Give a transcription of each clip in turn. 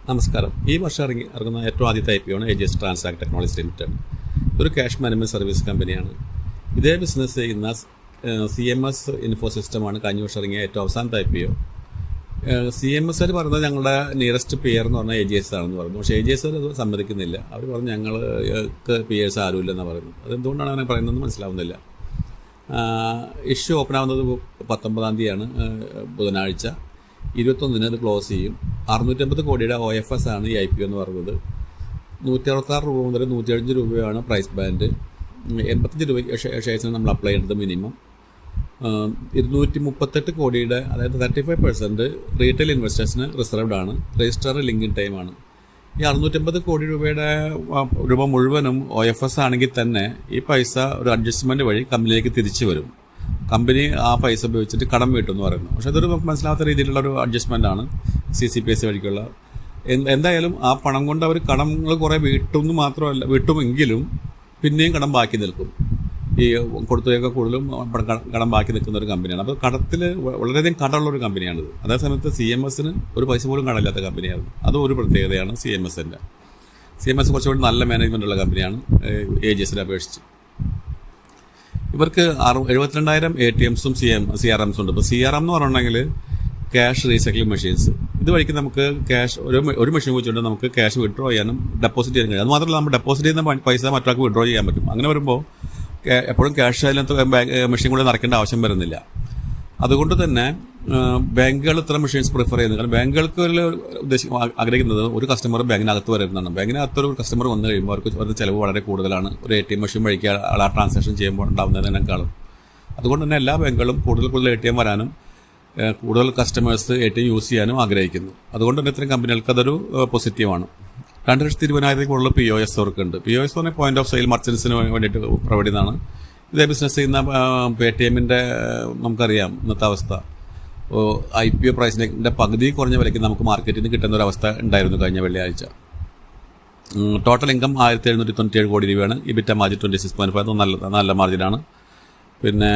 നമസ്കാരം. ഈ വർഷം ഇറങ്ങുന്ന ഏറ്റവും ആദ്യത്തെ IPO ആണ് AGS ട്രാൻസാക്ട് ടെക്നോളജീസ് ലിമിറ്റഡ്. ഒരു ക്യാഷ് മാനേജ്മെൻറ്റ് സർവീസ് കമ്പനിയാണ്. ഇതേ ബിസിനസ് ചെയ്യുന്ന CMS ഇൻഫോസിസ്റ്റമാണ് കഴിഞ്ഞ വർഷം ഇറങ്ങിയ ഏറ്റവും അവസാനത്തെ IPO. CMS പറയുന്നത് ഞങ്ങളുടെ നിയറസ്റ്റ് പിയർ എന്ന് പറഞ്ഞാൽ AGS ആണെന്ന് പറഞ്ഞു. പക്ഷേ AGS അത് സമ്മതിക്കുന്നില്ല. അവർ പറഞ്ഞു ഞങ്ങൾക്ക് പിയേഴ്സ് ആരുമില്ലെന്നാണ് പറയുന്നത്. അതെന്തുകൊണ്ടാണ് അങ്ങനെ പറയുന്നതെന്ന് മനസ്സിലാവുന്നില്ല. ഇഷ്യൂ ഓപ്പൺ ആവുന്നത് 19-ാം തീയതിയാണ്, ബുധനാഴ്ച. 21-ന് അത് ക്ലോസ് ചെയ്യും. 650 കോടിയുടെ OFS ആണ് ഈ IPO എന്ന് പറയുന്നത്. 166 രൂപ മുതൽ 105 രൂപയാണ് പ്രൈസ് ബാൻഡ്. 85 രൂപ ഷെയർസിന് നമ്മൾ അപ്ലൈ ചെയ്തത് മിനിമം. 238 കോടിയുടെ, അതായത് 35% റീറ്റെയിൽ ഇൻവെസ്റ്റേഴ്സിന് റിസർവ്ഡ് ആണ്. രജിസ്റ്റർ ലിങ്കിങ് ടൈമാണ്. ഈ 650 കോടി രൂപ മുഴുവനും OFS ആണെങ്കിൽ തന്നെ ഈ പൈസ ഒരു അഡ്ജസ്റ്റ്മെൻറ്റ് വഴി കമ്പനിയിലേക്ക് തിരിച്ചു വരും. കമ്പനി ആ പൈസ ഉപയോഗിച്ചിട്ട് കടം വീട്ടുമെന്ന് പറയുന്നു. പക്ഷേ അതൊരു നമുക്ക് മനസ്സിലാത്ത രീതിയിലുള്ള ഒരു അഡ്ജസ്റ്റ്മെൻ്റ് ആണ് CCPS വഴിക്കുള്ള. എന്തായാലും ആ പണം കൊണ്ട് അവർ കടങ്ങൾ കുറേ വീട്ടുമെന്ന് മാത്രമല്ല, വീട്ടുമെങ്കിലും പിന്നെയും കടം ബാക്കി നിൽക്കും. ഈ കൊടുത്തുകയൊക്കെ കൂടുതലും കടം ബാക്കി നിൽക്കുന്ന ഒരു കമ്പനിയാണ്. അപ്പോൾ കടത്തിൽ വളരെയധികം കടമുള്ളൊരു കമ്പനിയാണിത്. അതേസമയത്ത് CMSന് ഒരു പൈസ പോലും കടമില്ലാത്ത കമ്പനിയായിരുന്നു. അതും ഒരു പ്രത്യേകതയാണ് CMSൻ്റെ. CMS കുറച്ചുകൂടി നല്ല മാനേജ്മെൻറ്റുള്ള കമ്പനിയാണ് AGSനെ അപേക്ഷിച്ച്. ഇവർക്ക് 72,000 ATMs-ഉം CRMs ഉണ്ട്. ഇപ്പോൾ CRM എന്ന് പറഞ്ഞിട്ടുണ്ടെങ്കിൽ ക്യാഷ് റീസൈക്ലിംഗ് മെഷീൻസ്. ഇത് വഴിക്ക് നമുക്ക് ക്യാഷ് ഒരു മെഷീൻ വെച്ചുകൊണ്ട് നമുക്ക് ക്യാഷ് വിഡ്രോ ചെയ്യാനും ഡെപ്പോസിറ്റ് ചെയ്യാനും കഴിയും. അത് മാത്രമല്ല, നമ്മൾ ഡെപ്പോസിറ്റ് ചെയ്യുന്ന പൈസ മറ്റൊരാൾക്ക് വിഡ്രോ ചെയ്യാൻ പറ്റും. അങ്ങനെ വരുമ്പോൾ എപ്പോഴും ക്യാഷ് അതിനകത്ത് മെഷീൻ കൂടെ നിറയ്ക്കേണ്ട ആവശ്യം വരുന്നില്ല. അതുകൊണ്ട് തന്നെ ബാങ്കുകൾ ഇത്ര മെഷീൻസ് പ്രിഫർ ചെയ്യുന്നത്. കാരണം ബാങ്കുകൾക്ക് ആഗ്രഹിക്കുന്നത് ഒരു കസ്റ്റമർ ബാങ്കിനകത്ത് വരുന്നതാണ്. ബാങ്കിനകത്തൊരു കസ്റ്റമർ വന്നു കഴിയുമ്പോൾ അവർക്ക് ചിലവ് വളരെ കൂടുതലാണ്. ഒരു ATM മെഷീൻ വഴിക്ക് ആ ട്രാൻസാക്ഷൻ ചെയ്യുമ്പോൾ ഉണ്ടാകുന്നതിനേക്കാളും. അതുകൊണ്ട് തന്നെ എല്ലാ ബാങ്കുകളും കൂടുതൽ ATM വരാനും കൂടുതൽ കസ്റ്റമേഴ്സ് ATM യൂസ് ചെയ്യാനും ആഗ്രഹിക്കുന്നു. അതുകൊണ്ട് തന്നെ ഇത്തരം കമ്പനികൾക്ക് അതൊരു പോസിറ്റീവാണ്. 2,20,000 POS അവർക്കുണ്ട്. POS പറഞ്ഞാൽ പോയിന്റ് ഓഫ് സെയിൽ മർച്ചൻസിന് വേണ്ടിയിട്ട് പ്രൊവൈഡ് ചെയ്യുന്നതാണ്. ഇതേ ബിസിനസ് ചെയ്യുന്ന Paytm-ൻ്റെ നമുക്കറിയാം ഇന്നത്തെ അവസ്ഥ. IPO പ്രൈസിൻ്റെ പകുതി കുറഞ്ഞ വിലയ്ക്ക് നമുക്ക് മാർക്കറ്റിൽ നിന്ന് കിട്ടുന്ന ഒരു അവസ്ഥ ഉണ്ടായിരുന്നു കഴിഞ്ഞ വെള്ളിയാഴ്ച. ടോട്ടൽ ഇൻകം 1,797 കോടി രൂപയാണ്. EBITDA മാർജിൻ 26.5, നല്ല മാർജിനാണ്. പിന്നെ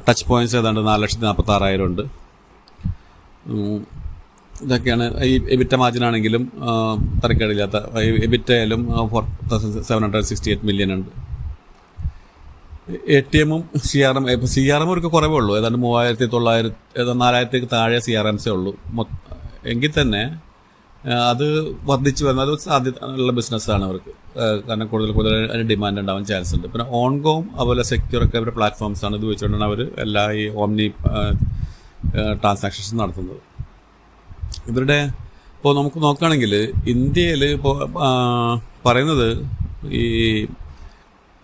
ടച്ച് പോയിൻറ്റ്സ് ഏതാണ്ട് 4,46,000 ഉണ്ട്. ഇതൊക്കെയാണ്. ഈ EBITDA മാർജിനാണെങ്കിലും തരക്കേടില്ലാത്ത. EBITDA ആയാലും 4,768 മില്യൺ ഉണ്ട്. ATM-ഉം CRM അവർക്ക് കുറവേ ഉള്ളൂ. ഏതാണ്ട് 3,900, 4,000 താഴെ CRMsേ ഉള്ളൂ. എങ്കിൽ തന്നെ അത് വർദ്ധിച്ചു വരുന്ന ഒരു സാധ്യത ഉള്ള ബിസിനസ്സാണ് അവർക്ക്. കാരണം കൂടുതൽ അതിന് ഡിമാൻഡ് ഉണ്ടാവാൻ ചാൻസ് ഉണ്ട്. പിന്നെ ഓൺഗോവും അതുപോലെ സെക്യൂറൊക്കെ അവരുടെ പ്ലാറ്റ്ഫോംസാണ്. ഇത് വെച്ചുകൊണ്ടാണ് അവർ എല്ലാ ഈ ഓംനി ട്രാൻസാക്ഷൻസ് നടത്തുന്നത്. ഇവരുടെ ഇപ്പോൾ നമുക്ക് നോക്കുകയാണെങ്കിൽ ഇന്ത്യയിൽ ഇപ്പോൾ പറയുന്നത് ഈ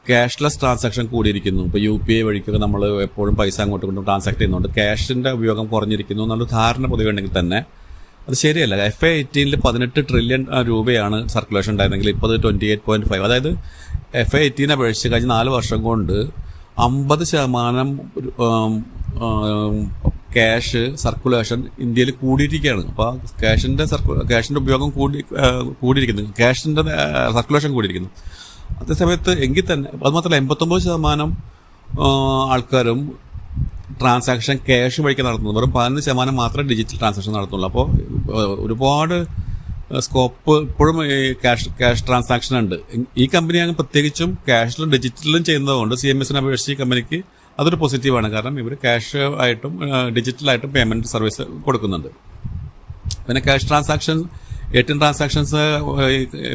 ക്യാഷ്ലെസ് ട്രാൻസാക്ഷൻ കൂടിയിരിക്കുന്നു. ഇപ്പോൾ UPI വഴിക്കൊക്കെ നമ്മൾ എപ്പോഴും പൈസ അങ്ങോട്ട് കൊണ്ട് ട്രാൻസാക്ട് ചെയ്യുന്നുണ്ട്. ക്യാഷിൻ്റെ ഉപയോഗം കുറഞ്ഞിരിക്കുന്നു എന്നുള്ള ധാരണ പൊതുവെ ഉണ്ടെങ്കിൽ തന്നെ അത് ശരിയല്ല. FY 18-ൽ 18 ട്രില്യൺ രൂപയാണ് സർക്കുലേഷൻ ഉണ്ടായിരുന്നെങ്കിൽ ഇപ്പോൾ 28.5. അതായത് FY 18 അപേക്ഷിച്ച് കഴിഞ്ഞ 4 വർഷം കൊണ്ട് 50% ക്യാഷ് സർക്കുലേഷൻ ഇന്ത്യയിൽ കൂടിയിരിക്കുകയാണ്. അപ്പോൾ ക്യാഷിൻ്റെ ഉപയോഗം കൂടിയിരിക്കുന്നു, ക്യാഷിൻ്റെ സർക്കുലേഷൻ കൂടിയിരിക്കുന്നു. അതേസമയത്ത് എങ്കിൽ തന്നെ അത് മാത്രമല്ല 89% ആൾക്കാരും ട്രാൻസാക്ഷൻ ക്യാഷ് വഴിക്ക് നടത്തുന്നു. വെറും 15% മാത്രമേ ഡിജിറ്റൽ ട്രാൻസാക്ഷൻ നടത്തുള്ളൂ. അപ്പോൾ ഒരുപാട് സ്കോപ്പ് ഇപ്പോഴും ഈ ക്യാഷ് ട്രാൻസാക്ഷൻ ഉണ്ട്. ഈ കമ്പനിയാണ് പ്രത്യേകിച്ചും ക്യാഷിലും ഡിജിറ്റലിലും ചെയ്യുന്നതുകൊണ്ട് CMSനെ അപേക്ഷിച്ച് ഈ കമ്പനിക്ക് അതൊരു പോസിറ്റീവാണ്. കാരണം ഇവർ ക്യാഷ് ആയിട്ടും ഡിജിറ്റലായിട്ടും പേയ്മെൻറ്റ് സർവീസ് കൊടുക്കുന്നുണ്ട്. പിന്നെ ക്യാഷ് ട്രാൻസാക്ഷൻ ATM ട്രാൻസാക്ഷൻസ്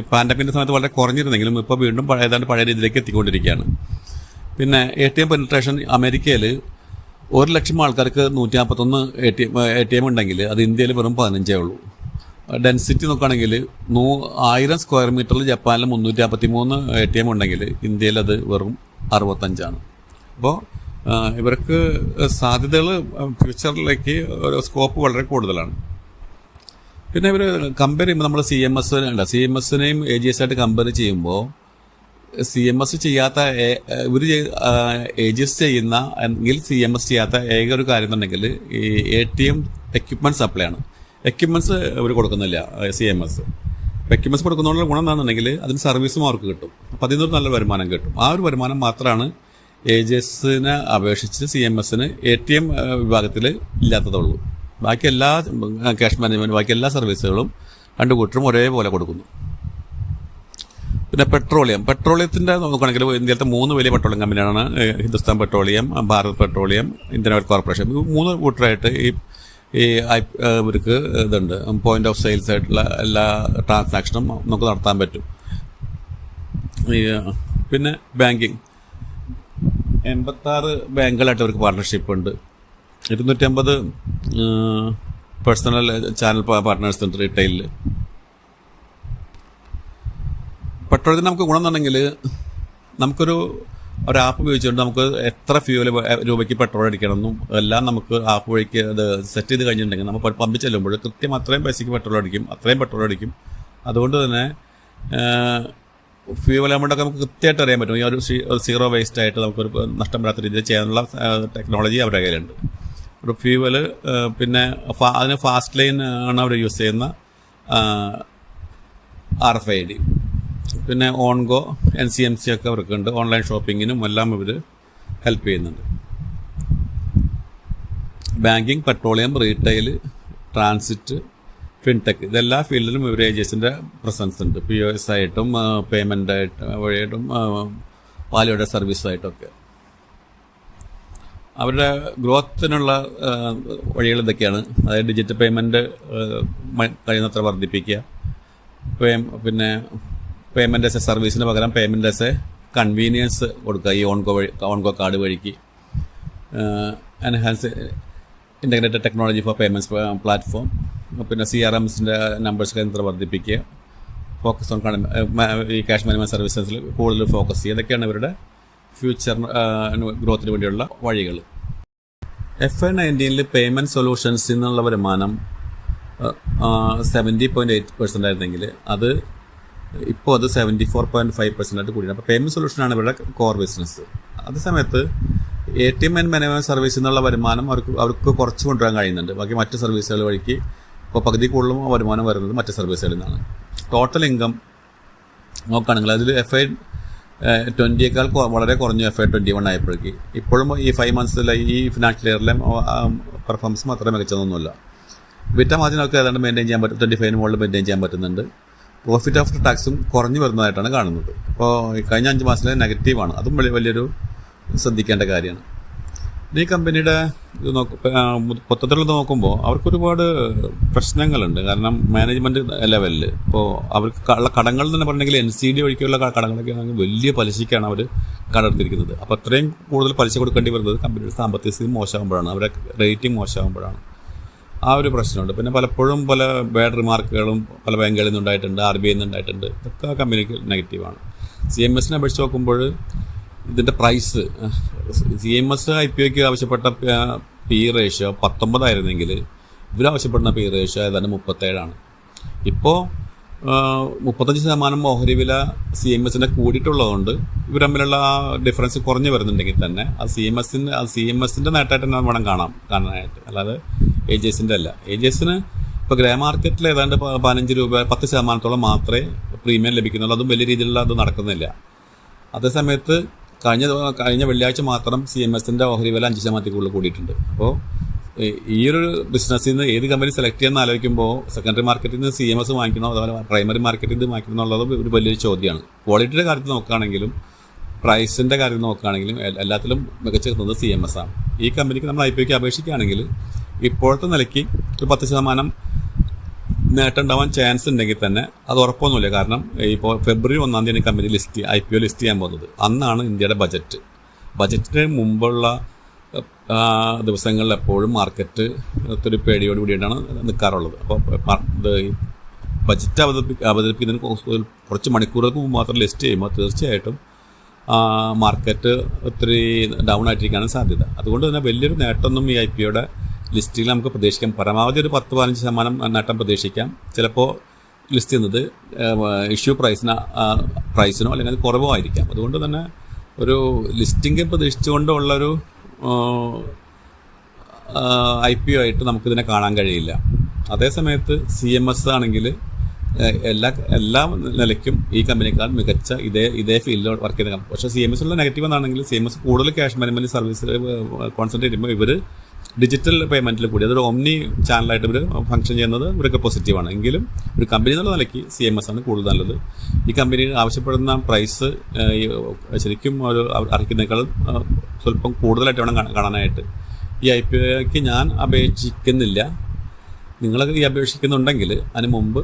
പാൻഡമിക്കിൻ്റെ സമയത്ത് വളരെ കുറഞ്ഞിരുന്നെങ്കിലും ഇപ്പോൾ വീണ്ടും ഏതാണ്ട് പഴയ രീതിയിലേക്ക് എത്തിക്കൊണ്ടിരിക്കുകയാണ്. പിന്നെ ATM പെനിട്രേഷൻ അമേരിക്കയിൽ 1,00,000 ആൾക്കാർക്ക് 151 ATM ഉണ്ടെങ്കിൽ അത് ഇന്ത്യയിൽ വെറും 15 ഉള്ളൂ. ഡെൻസിറ്റി നോക്കുകയാണെങ്കിൽ 1000 സ്ക്വയർ മീറ്ററിൽ ജപ്പാനിൽ 353 ATM ഉണ്ടെങ്കിൽ ഇന്ത്യയിൽ അത് വെറും 65. അപ്പോൾ ഇവർക്ക് സാധ്യതകൾ ഫ്യൂച്ചറിലേക്ക് സ്കോപ്പ് വളരെ കൂടുതലാണ്. പിന്നെ ഇവർ കമ്പയർ ചെയ്യുമ്പോൾ നമ്മൾ CMSനെയും AGS ആയിട്ട് കമ്പയർ ചെയ്യുമ്പോൾ CMS ചെയ്യാത്ത ഇവർ AGS ചെയ്യുന്ന എങ്കിൽ CMS ചെയ്യാത്ത ഏക ഒരു കാര്യം എന്നുണ്ടെങ്കിൽ ഈ ATM എക്യുപ്മെൻറ്റ് സപ്ലൈ ആണ്. എക്യുപ്മെൻറ്റ്സ് ഇവർ കൊടുക്കുന്നില്ല CMS. എക്യുപ്മെൻറ്റ്സ് കൊടുക്കുന്നതുകൊണ്ടുള്ള ഗുണം എന്താണെന്നുണ്ടെങ്കിൽ അതിന് സർവീസും അവർക്ക് കിട്ടും. അപ്പോൾ അതിൽ നിന്നൊരു നല്ല വരുമാനം കിട്ടും. ആ ഒരു വരുമാനം മാത്രമാണ് AGSനെ അപേക്ഷിച്ച് CMSന് ATM വിഭാഗത്തിൽ ഇല്ലാത്തതുള്ളൂ. ബാക്കി എല്ലാ ക്യാഷ് മാനേജ്മെൻറ്റ്, ബാക്കി എല്ലാ സർവീസുകളും രണ്ട് കൂട്ടരും ഒരേപോലെ കൊടുക്കുന്നു. പിന്നെ പെട്രോളിയത്തിൻ്റെ നോക്കുകയാണെങ്കിൽ ഇന്ത്യയിലത്തെ 3 വലിയ പെട്രോളിയം കമ്പനിയാണ് Hindustan petroleum, Bharat petroleum, Indian oil corporation. ഈ 3 കൂട്ടരായിട്ട് ഇവർക്ക് ഇതുണ്ട്, പോയിന്റ് ഓഫ് സെയിൽസ് ആയിട്ടുള്ള എല്ലാ ട്രാൻസാക്ഷനും നമുക്ക് നടത്താൻ പറ്റും. പിന്നെ ബാങ്കിങ് 86 ബാങ്കുകളായിട്ട് അവർക്ക് പാർട്ണർഷിപ്പ് ഉണ്ട്. 250 പേഴ്സണൽ ചാനൽ പാർട്ട്നേഴ്സ് ഉണ്ട് റീറ്റെയിലിൽ. പെട്രോളിന് നമുക്ക് ഗുണം എന്നുണ്ടെങ്കിൽ നമുക്കൊരു ആപ്പ് ഉപയോഗിച്ചുകൊണ്ട് നമുക്ക് എത്ര ഫ്യൂവൽ രൂപയ്ക്ക് പെട്രോൾ അടിക്കണമെന്നും എല്ലാം നമുക്ക് ആപ്പ് വഴിക്ക് അത് സെറ്റ് ചെയ്ത് കഴിഞ്ഞിട്ടുണ്ടെങ്കിൽ നമ്മൾ പമ്പിൽ ചെല്ലുമ്പോൾ കൃത്യം അത്രയും പൈസയ്ക്ക് പെട്രോൾ അടിക്കും, അത്രയും പെട്രോൾ അടിക്കും. അതുകൊണ്ട് തന്നെ ഫ്യൂവൽ എമൗണ്ടൊക്കെ നമുക്ക് കൃത്യമായിട്ട് അറിയാൻ പറ്റും. ഈ ഒരു സീറോ വേസ്റ്റ് ആയിട്ട് നമുക്കൊരു നഷ്ടം വരാത്ത രീതിയിൽ ചെയ്യാനുള്ള ടെക്നോളജി അവരുടെ കയ്യിലുണ്ട്. ഒരു ഫ്യൂവൽ പിന്നെ അതിന് ഫാസ്റ്റ് ലൈൻ ആണ് അവർ യൂസ് ചെയ്യുന്ന RFID. പിന്നെ ഓൺഗോ NCMC ഒക്കെ അവർക്കുണ്ട്. ഓൺലൈൻ ഷോപ്പിങ്ങിനും എല്ലാം ഇവർ ഹെൽപ്പ് ചെയ്യുന്നുണ്ട്. Banking, petroleum, retail, transit, fintech ഇതെല്ലാ ഫീൽഡിലും ഇവർ ഏജൻസിൻ്റെ പ്രസൻസ് ഉണ്ട്. POS ആയിട്ടും പേയ്മെൻ്റ് വഴിയായിട്ടും വാല്യൂഡ് സർവീസായിട്ടൊക്കെ. അവരുടെ ഗ്രോത്തിനുള്ള വഴികൾ ഇതൊക്കെയാണ്. അതായത് ഡിജിറ്റൽ പേയ്മെൻറ്റ് കഴിയുന്നത്ര വർദ്ധിപ്പിക്കുക, പിന്നെ പേയ്മെൻറ്റ് ആസ് എ സർവീസിന് പകരം പേയ്മെൻറ്റ് ആസ് എ കൺവീനിയൻസ് കൊടുക്കുക ഈ ഓൺഗോ കാർഡ് വഴിക്ക്. Enhance integrated technology for payments platform. പിന്നെ CRMസിൻ്റെ നമ്പേഴ്സ് കേന്ദ്രം വർദ്ധിപ്പിക്കുക, ഫോക്കസ് ഓൺ ഈ ക്യാഷ് മാനേജ്മെൻറ്റ് സർവീസസിൽ കൂടുതൽ ഫോക്കസ് ചെയ്യുക. ഇതൊക്കെയാണ് ഇവരുടെ ഫ്യൂച്ചർ ഗ്രോത്തിന് വേണ്ടിയുള്ള വഴികൾ. FY19 പേയ്മെൻറ്റ് സൊല്യൂഷൻസിൽ നിന്നുള്ള വരുമാനം 70.8% ആയിരുന്നെങ്കിൽ ഇപ്പോൾ അത് 74.5% ആയിട്ട് കൂടിയാണ്. അപ്പോൾ പേയ്മെൻറ്റ് സൊല്യൂഷനാണ് ഇവരുടെ കോർ ബിസിനസ്. അതേസമയത്ത് ATM ആൻഡ് മാനേജ്മെൻറ്റ് സർവീസിൽ നിന്നുള്ള വരുമാനം അവർക്ക് കുറച്ച് കൊണ്ടുവരാൻ കഴിയുന്നുണ്ട്. ബാക്കി മറ്റ് സർവീസുകൾ വഴിക്ക് ഇപ്പോൾ പകുതി കൂടുതലും വരുമാനം വരുന്നത് മറ്റ് സർവീസുകളിൽ നിന്നാണ്. ടോട്ടൽ ഇൻകം നോക്കുകയാണെങ്കിൽ അതിൽ FY20യേക്കാൾ വളരെ കുറഞ്ഞു FY21 ആയപ്പോഴേക്ക്. ഇപ്പോഴും ഈ 5 മന്ത്സിലെ ഈ ഫിനാൻഷ്യൽ ഇയറിലെ പെർഫോമൻസും അത്ര മികച്ചതൊന്നുമില്ല. വിറ്റ മാർജിനൊക്കെ ഏതാണ്ട് മെയിൻറ്റെയിൻ ചെയ്യാൻ പറ്റും, 25 മുകളിൽ മെയിൻറ്റെയിൻ ചെയ്യാൻ പറ്റുന്നുണ്ട്. പ്രോഫിറ്റ് ആഫ്റ്റർ ടാക്സും കുറഞ്ഞു വരുന്നതായിട്ടാണ് കാണുന്നത്. ഇപ്പോൾ കഴിഞ്ഞ 5 മാസത്തിലെ നെഗറ്റീവാണ്. അതും വലിയൊരു ശ്രദ്ധിക്കേണ്ട കാര്യമാണ്. ഈ കമ്പനിയുടെ ഇത് മൊത്തത്തിലുള്ളത് നോക്കുമ്പോൾ അവർക്കൊരുപാട് പ്രശ്നങ്ങളുണ്ട്. കാരണം മാനേജ്മെൻറ്റ് ലെവലിൽ ഇപ്പോൾ അവർക്ക് ഉള്ള കടങ്ങൾ തന്നെ പറഞ്ഞെങ്കിൽ NCD വഴിക്കുള്ള കടങ്ങളൊക്കെ ആണെങ്കിൽ വലിയ പലിശയ്ക്കാണ് അവർ കടമെടുത്തിരിക്കുന്നത്. അപ്പോൾ അത്രയും കൂടുതൽ പലിശ കൊടുക്കേണ്ടി വരുന്നത് കമ്പനിയുടെ സാമ്പത്തിക സ്ഥിതി മോശമാകുമ്പോഴാണ്, അവരുടെ റേറ്റിംഗ് മോശമാകുമ്പോഴാണ്. ആ ഒരു പ്രശ്നമുണ്ട്. പിന്നെ പലപ്പോഴും പല ബാഡ് റിമാർക്കുകളും പല ബാങ്കുകളിൽ നിന്നുണ്ടായിട്ടുണ്ട്, RBI നിന്നുണ്ടായിട്ടുണ്ട്. ഇതൊക്കെ ആ കമ്പനിക്ക് നെഗറ്റീവാണ്. CMSനെ അപേക്ഷിച്ച് നോക്കുമ്പോൾ ഇതിൻ്റെ പ്രൈസ് CMS IPOയ്ക്ക് ആവശ്യപ്പെട്ട PE റേഷ്യോ 19 ആയിരുന്നെങ്കിൽ ഇവരാവശ്യപ്പെടുന്ന PE റേഷ്യോ ഏതാണ്ട് 37ആണ്. ഇപ്പോൾ 35% ഓഹരി വില CMSൻ്റെ കൂടിയിട്ടുള്ളതുകൊണ്ട് ഇവർ തമ്മിലുള്ള ആ ഡിഫറൻസ് കുറഞ്ഞു വരുന്നുണ്ടെങ്കിൽ തന്നെ അത് CMSൻ്റെ നേട്ടമായിട്ട് തന്നെ വേണം കാണാനായിട്ട്, അല്ലാതെ ഏജൻസിൻ്റെ അല്ല. ഏജൻസിന് ഇപ്പോൾ ഗ്രേ മാർക്കറ്റിൽ ഏതാണ്ട് 15 രൂപ 10% മാത്രമേ പ്രീമിയം ലഭിക്കുന്നുള്ളൂ. അതും വലിയ രീതിയിലുള്ള അത് നടക്കുന്നില്ല. അതേസമയത്ത് കഴിഞ്ഞ വെള്ളിയാഴ്ച മാത്രം CMSൻ്റെ ഓഹരി വില 5% കൂടുതൽ കൂടിയിട്ടുണ്ട്. അപ്പോൾ ഈ ഒരു ബിസിനസ്സിൽ നിന്ന് ഏത് കമ്പനി സെലക്ട് ചെയ്യാമെന്ന് ആലോചിക്കുമ്പോൾ സെക്കൻഡറി മാർക്കറ്റിൽ നിന്ന് CMS വാങ്ങിക്കണോ അതുപോലെ പ്രൈമറി മാർക്കറ്റിൽ നിന്ന് വാങ്ങിക്കണോ എന്നുള്ളത് ഒരു വലിയൊരു ചോദ്യമാണ്. ക്വാളിറ്റിയുടെ കാര്യത്തിൽ നോക്കുകയാണെങ്കിലും പ്രൈസിൻ്റെ കാര്യത്തിൽ നോക്കുകയാണെങ്കിലും എല്ലാത്തിലും മികച്ച നിൽക്കുന്നത് CMS ആണ്. ഈ കമ്പനിക്ക് നമ്മൾ IPOയ്ക്ക് അപേക്ഷിക്കുകയാണെങ്കിൽ ഇപ്പോഴത്തെ നിലയ്ക്ക് ഒരു 10% നേട്ടം ഉണ്ടാവാൻ ചാൻസ് ഉണ്ടെങ്കിൽ തന്നെ അത് ഉറപ്പൊന്നുമില്ല. കാരണം ഇപ്പോൾ February 1-ാം തീയതി കമ്പനി IPO ലിസ്റ്റ് ചെയ്യാൻ പോകുന്നത്. അന്നാണ് ഇന്ത്യയുടെ ബജറ്റിന് മുമ്പുള്ള ദിവസങ്ങളിൽ എപ്പോഴും മാർക്കറ്റ് ഒരു പേടിയോട് കൂടിയിട്ടാണ് നിൽക്കാറുള്ളത്. അപ്പോൾ ബജറ്റ് അവതരിപ്പിക്കുന്നതിന് കുറച്ച് മണിക്കൂറുകൾക്ക് മുമ്പ് മാത്രം ലിസ്റ്റ് ചെയ്യുമ്പോൾ തീർച്ചയായിട്ടും മാർക്കറ്റ് ഒത്തിരി ഡൗൺ ആയിട്ടിരിക്കാനും സാധ്യത. അതുകൊണ്ട് തന്നെ വലിയൊരു നേട്ടമൊന്നും ഈ IPOയുടെ ലിസ്റ്റിൽ നമുക്ക് പ്രതീക്ഷിക്കാം. പരമാവധി ഒരു 10-15% നേട്ടം പ്രതീക്ഷിക്കാം. ചിലപ്പോൾ ലിസ്റ്റ് ചെയ്യുന്നത് ഇഷ്യൂ പ്രൈസിനോ അല്ലെങ്കിൽ അത് കുറവോ ആയിരിക്കാം. അതുകൊണ്ട് തന്നെ ഒരു ലിസ്റ്റിംഗ് പ്രതീക്ഷിച്ചുകൊണ്ടുള്ളൊരു IPO ആയിട്ട് നമുക്കിതിനെ കാണാൻ കഴിയില്ല. അതേസമയത്ത് CMS ആണെങ്കിൽ എല്ലാ നിലയ്ക്കും ഈ കമ്പനിക്കാൾ മികച്ച ഇതേ ഫീൽഡിൽ വർക്ക് ചെയ്യുന്ന. പക്ഷേ CMSലുള്ള നെഗറ്റീവ് എന്നാണെങ്കിൽ CMS കൂടുതൽ ക്യാഷ് മാനേജ്മെൻറ്റ് സർവീസിൽ കോൺസെൻട്രേറ്റ് ചെയ്യുമ്പോൾ ഇവർ ഡിജിറ്റൽ പേയ്മെൻറ്റിൽ കൂടി അതൊരു ഒമ്നി ചാനലായിട്ട് ഇവർ ഫംഗ്ഷൻ ചെയ്യുന്നത് ഇവരൊക്കെ പോസിറ്റീവാണ്. എങ്കിലും ഒരു കമ്പനി എന്നുള്ള നിലയ്ക്ക് CMS ആണ് കൂടുതൽ നല്ലത്. ഈ കമ്പനി ആവശ്യപ്പെടുന്ന പ്രൈസ് ശരിക്കും ഒരു അർഹിക്കുന്നതിനേക്കാളും സ്വല്പം കൂടുതലായിട്ട് വേണം കാണാനായിട്ട്. ഈ IPOയ്ക്ക് ഞാൻ അപേക്ഷിക്കുന്നില്ല. നിങ്ങൾ ഈ അപേക്ഷിക്കുന്നുണ്ടെങ്കിൽ അതിന് മുമ്പ്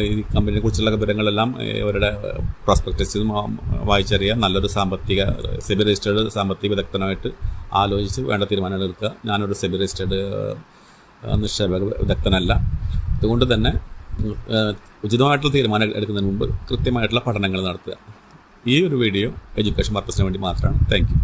ഈ കമ്പനിയെ കുറിച്ചുള്ള വിവരങ്ങളെല്ലാം അവരുടെ പ്രോസ്പെക്ടസിൽ വായിച്ചറിയാൻ നല്ലൊരു സെബി രജിസ്റ്റേർഡ് സാമ്പത്തിക വിദഗ്ധനായിട്ട് ആലോചിച്ച് വേണ്ട തീരുമാനങ്ങൾ എടുക്കുക. ഞാനൊരു സെബി രജിസ്റ്റേർഡ് നിക്ഷേപക വിദഗ്ധനല്ല. അതുകൊണ്ട് തന്നെ ഉചിതമായിട്ടുള്ള തീരുമാനം എടുക്കുന്നതിന് മുമ്പ് കൃത്യമായിട്ടുള്ള പഠനങ്ങൾ നടത്തുക. ഈ ഒരു വീഡിയോ എഡ്യൂക്കേഷൻ പർപ്പസിന് വേണ്ടി മാത്രമാണ്. Thank you.